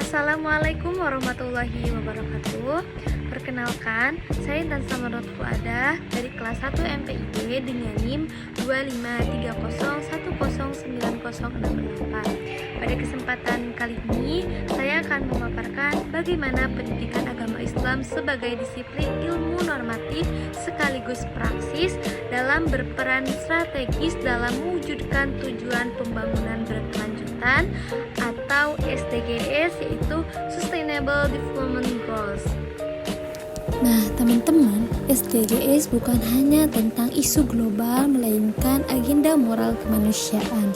Assalamualaikum warahmatullahi wabarakatuh. Perkenalkan, saya Intan Samarot Fuadah dari kelas 1 MPID dengan NIM 253010908. Pada kesempatan kali ini, saya akan memaparkan bagaimana pendidikan agama Islam sebagai disiplin ilmu normatif sekaligus praksis dalam berperan strategis dalam mewujudkan tujuan pembangunan berkelanjutan atau SDGs, yaitu Sustainable Development Goals. Nah, teman-teman, SDGs bukan hanya tentang isu global, melainkan agenda moral kemanusiaan.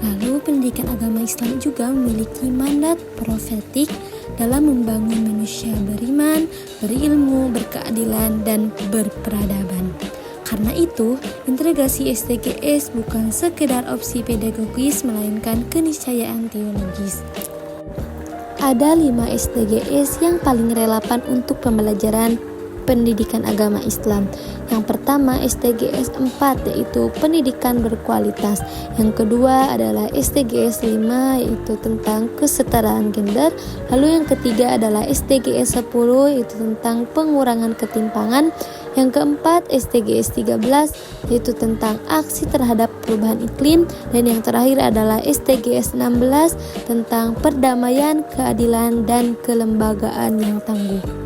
Lalu, pendidikan agama Islam juga memiliki mandat profetik dalam membangun manusia beriman, berilmu, berkeadilan, dan berperadaban. Karena itu, integrasi SDGs bukan sekedar opsi pedagogis, melainkan keniscayaan teologis. Ada 5 SDGs yang paling relevan untuk pembelajaran pendidikan agama Islam. Yang pertama SDGs 4, yaitu pendidikan berkualitas. Yang kedua adalah SDGs 5, yaitu tentang kesetaraan gender. Lalu yang ketiga adalah SDGs 10, yaitu tentang pengurangan ketimpangan. Yang keempat SDGs 13, yaitu tentang aksi terhadap perubahan iklim. Dan yang terakhir adalah SDGs 16, tentang perdamaian, keadilan, dan kelembagaan yang tangguh.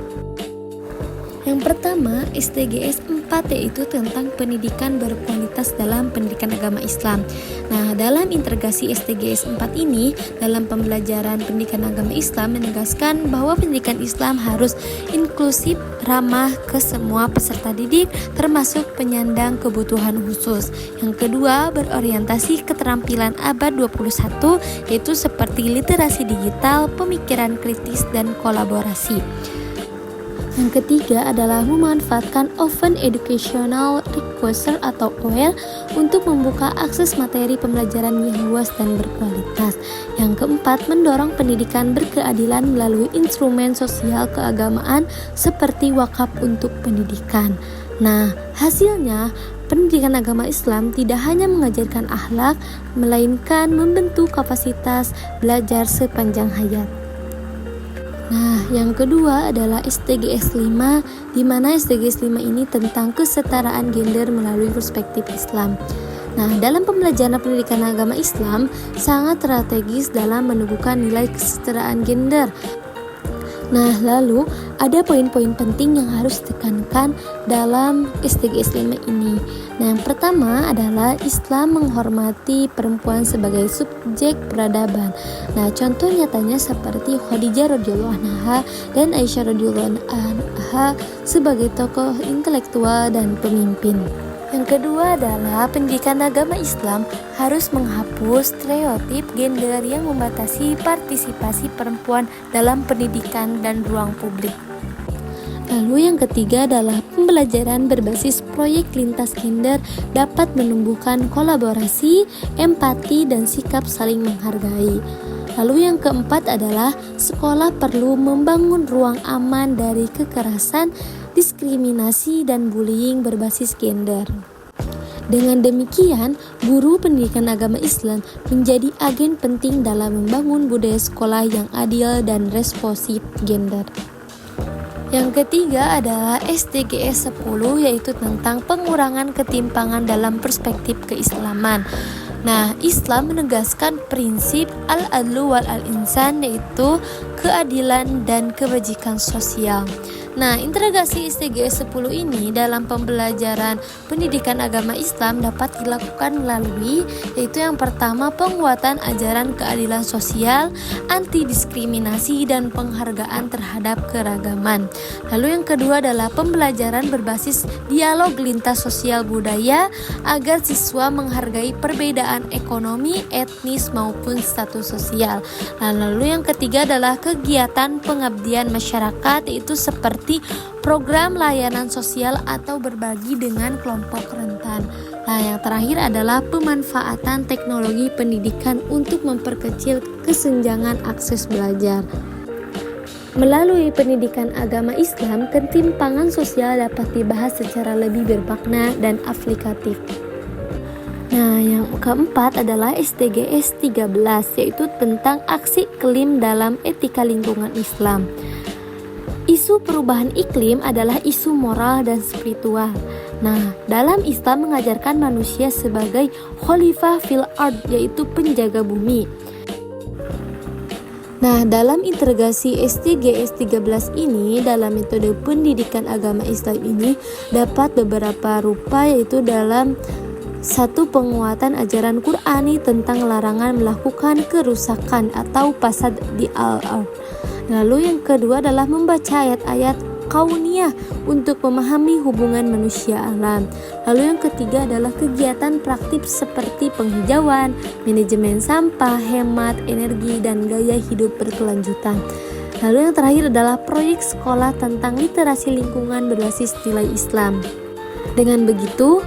Yang pertama, SDGs 4, yaitu tentang pendidikan berkualitas dalam pendidikan agama Islam. Nah, dalam integrasi SDGs 4 ini, dalam pembelajaran pendidikan agama Islam menegaskan bahwa pendidikan Islam harus inklusif, ramah ke semua peserta didik, termasuk penyandang kebutuhan khusus. Yang kedua, berorientasi keterampilan abad 21, yaitu seperti literasi digital, pemikiran kritis, dan kolaborasi. Yang ketiga adalah memanfaatkan Open Educational Resources atau OER untuk membuka akses materi pembelajaran yang luas dan berkualitas. Yang keempat, mendorong pendidikan berkeadilan melalui instrumen sosial keagamaan seperti wakaf untuk pendidikan. Nah, hasilnya pendidikan agama Islam tidak hanya mengajarkan akhlak, melainkan membentuk kapasitas belajar sepanjang hayat. Nah, yang kedua adalah SDGs 5, di mana SDGs 5 ini tentang kesetaraan gender melalui perspektif Islam. Nah, dalam pembelajaran pendidikan agama Islam sangat strategis dalam menumbuhkan nilai kesetaraan gender. Nah, lalu ada poin-poin penting yang harus ditekankan dalam SDGs 5 ini. Nah, yang pertama adalah Islam menghormati perempuan sebagai subjek peradaban. Nah, contoh nyatanya seperti Khadijah radhiyallahu anha dan Aisyah radhiyallahu anha sebagai tokoh intelektual dan pemimpin. Yang kedua adalah pendidikan agama Islam harus menghapus stereotip gender yang membatasi partisipasi perempuan dalam pendidikan dan ruang publik. Lalu yang ketiga adalah pembelajaran berbasis proyek lintas gender dapat menumbuhkan kolaborasi, empati, dan sikap saling menghargai. Lalu yang keempat adalah sekolah perlu membangun ruang aman dari kekerasan, diskriminasi, dan bullying berbasis gender. Dengan demikian, guru pendidikan agama Islam menjadi agen penting dalam membangun budaya sekolah yang adil dan responsif gender. Yang ketiga adalah SDGs 10, yaitu tentang pengurangan ketimpangan dalam perspektif keislaman. Nah, Islam menegaskan prinsip al-adlu wal al-insan, yaitu keadilan dan kebajikan sosial. Nah, integrasi SDGs 10 ini dalam pembelajaran pendidikan agama Islam dapat dilakukan melalui, yaitu yang pertama, penguatan ajaran keadilan sosial, anti diskriminasi, dan penghargaan terhadap keragaman. Lalu yang kedua adalah pembelajaran berbasis dialog lintas sosial budaya agar siswa menghargai perbedaan ekonomi, etnis, maupun status sosial. Nah, lalu yang ketiga adalah kegiatan pengabdian masyarakat, yaitu seperti program layanan sosial atau berbagi dengan kelompok rentan. Nah, yang terakhir adalah pemanfaatan teknologi pendidikan untuk memperkecil kesenjangan akses belajar. Melalui pendidikan agama Islam, ketimpangan sosial dapat dibahas secara lebih bermakna dan aplikatif. Nah, yang keempat adalah SDGs 13, yaitu tentang aksi iklim dalam etika lingkungan Islam. Isu perubahan iklim adalah isu moral dan spiritual. Nah, dalam Islam mengajarkan manusia sebagai khalifah fil ard, yaitu penjaga bumi. Nah, dalam integrasi SDGs 13 ini, dalam metode pendidikan agama Islam ini dapat beberapa rupa, yaitu dalam satu, penguatan ajaran Qur'ani tentang larangan melakukan kerusakan atau fasad di al-ard. Lalu yang kedua adalah membaca ayat-ayat kauniyah untuk memahami hubungan manusia alam. Lalu yang ketiga adalah kegiatan praktik seperti penghijauan, manajemen sampah, hemat energi, dan gaya hidup berkelanjutan. Lalu yang terakhir adalah proyek sekolah tentang literasi lingkungan berbasis nilai Islam. Dengan begitu,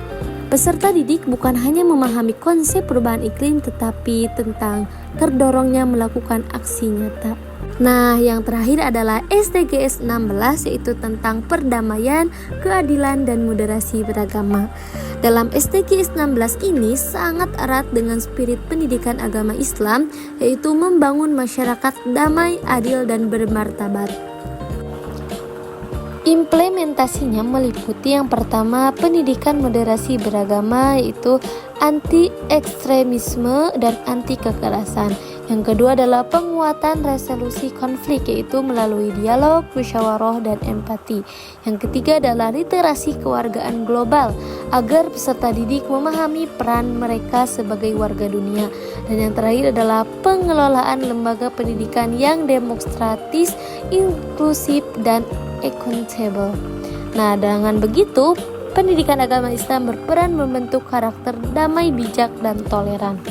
peserta didik bukan hanya memahami konsep perubahan iklim, tetapi tentang terdorongnya melakukan aksi nyata. Nah, yang terakhir adalah SDGs 16, yaitu tentang perdamaian, keadilan, dan moderasi beragama. Dalam SDGs 16 ini sangat erat dengan spirit pendidikan agama Islam, yaitu membangun masyarakat damai, adil, dan bermartabat. Implementasinya meliputi yang pertama, pendidikan moderasi beragama, yaitu anti ekstremisme dan anti kekerasan. Yang kedua adalah penguatan resolusi konflik, yaitu melalui dialog, musyawarah, dan empati. Yang ketiga adalah literasi kewargaan global, agar peserta didik memahami peran mereka sebagai warga dunia. Dan yang terakhir adalah pengelolaan lembaga pendidikan yang demokratis, inklusif, dan accountable. Nah, dengan begitu, pendidikan agama Islam berperan membentuk karakter damai, bijak, dan toleran.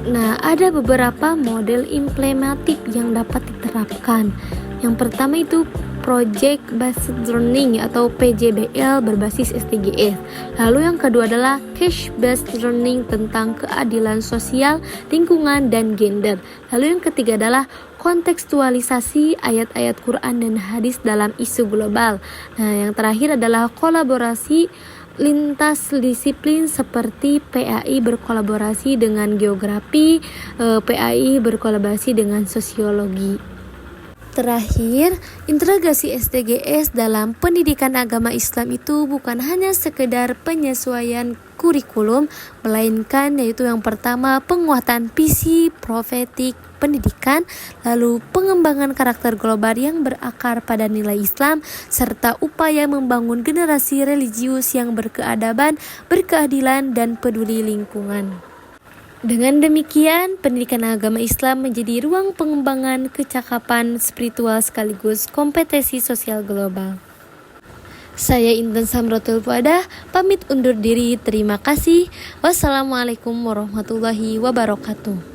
Nah, ada beberapa model implementatif yang dapat diterapkan. Yang pertama itu Project Based Learning atau PJBL berbasis SDGs. Lalu yang kedua adalah Cash Based Learning tentang keadilan sosial, lingkungan, dan gender. Lalu yang ketiga adalah kontekstualisasi ayat-ayat Quran dan hadis dalam isu global. Nah, yang terakhir adalah kolaborasi lintas disiplin seperti PAI berkolaborasi dengan geografi, PAI berkolaborasi dengan sosiologi. Terakhir, integrasi SDGs dalam pendidikan agama Islam itu bukan hanya sekedar penyesuaian kurikulum, melainkan yaitu yang pertama penguatan visi profetik pendidikan, lalu pengembangan karakter global yang berakar pada nilai Islam, serta upaya membangun generasi religius yang berkeadaban, berkeadilan, dan peduli lingkungan. Dengan demikian, pendidikan agama Islam menjadi ruang pengembangan kecakapan spiritual sekaligus kompetensi sosial global. Saya Intan Samrotul Fuadah, pamit undur diri. Terima kasih. Wassalamualaikum warahmatullahi wabarakatuh.